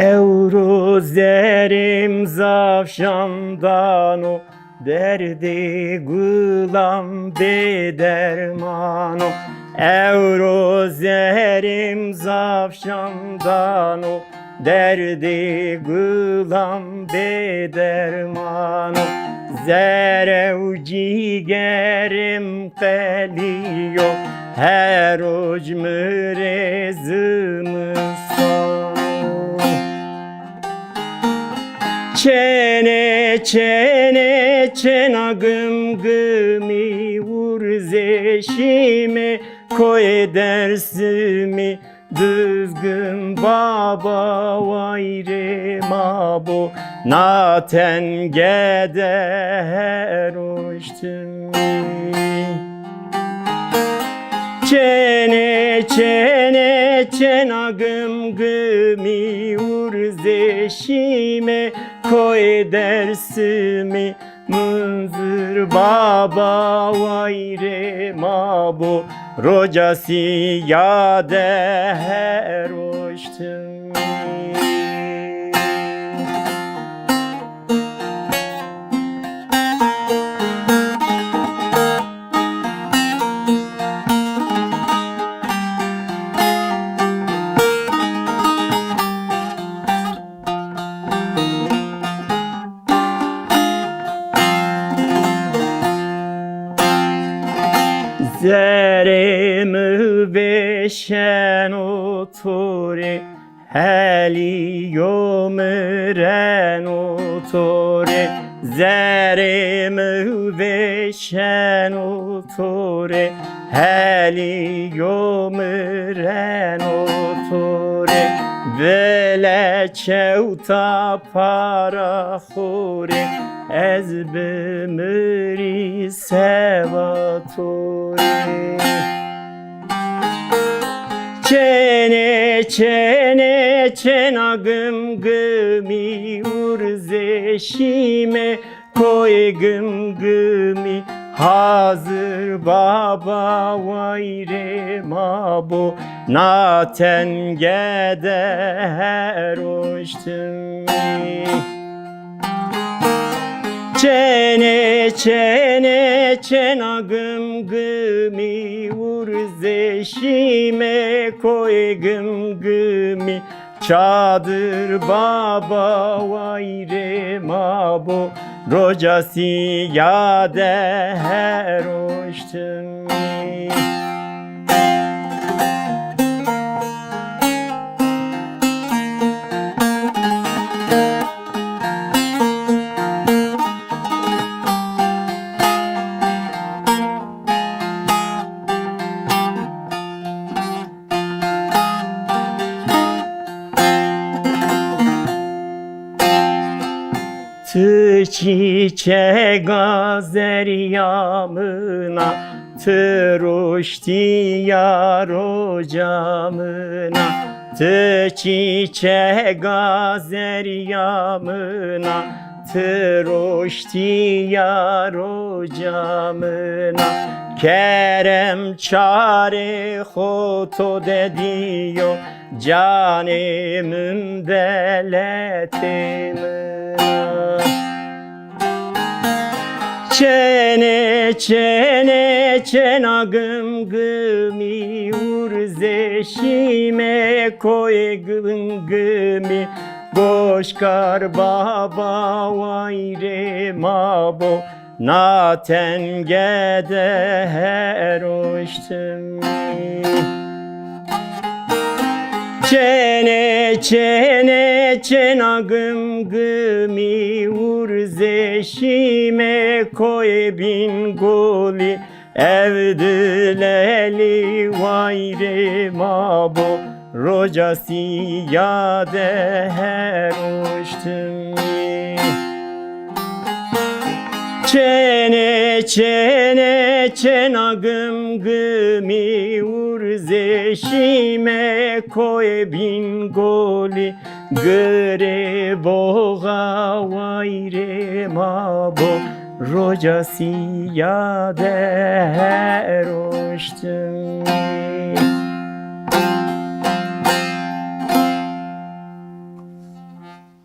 Evro zerim zavşandan o derdi gülam bedermano. Evro zerim zavşandan o derdi gülam bedermano. Zerev cigerim keliyo her uc mürezımı sonu. Çene çene çena gım gımi vur zeşime koy dersimi düzgün baba vayre mabo naten geder uçtum. Çene çene çena gım gımi vur zeşime koy dersimi münzür baba vayre mabo rocası yader uçtum. Zeremi beşen otore heliyo müren otore. Zeremi beşen otore heliyo müren otore. Vele çevta para xore ez bimri sevatore. Çene çene çena gım gımi vur zeşime koy gım gımi hazır baba vayre mabo naten geder uçtum. Çene çene çena gım gımi vur zeşime koy gım gımi çadır baba vayre mabo rocası yader uçtum. Tı çiçe gazer yamına tı ruşti yar ocamına. Tı çiçe gazer yamına tı ruşti yar ocamına. Kerem çare hoto dediyo canımın deletimi. Çene çene çena gım gımi vur zeşime koy gım gımi boşkar baba vayre mabo naten geder uçtum. Çene çene çena gım gımi vur zeşime koy bin goli evdüleli vayre mabo rocası yader uçtum. Çene çene çena gım gımi vur zeşime koy bin goli gıre boğa vayre mabo rocası yader uçtum.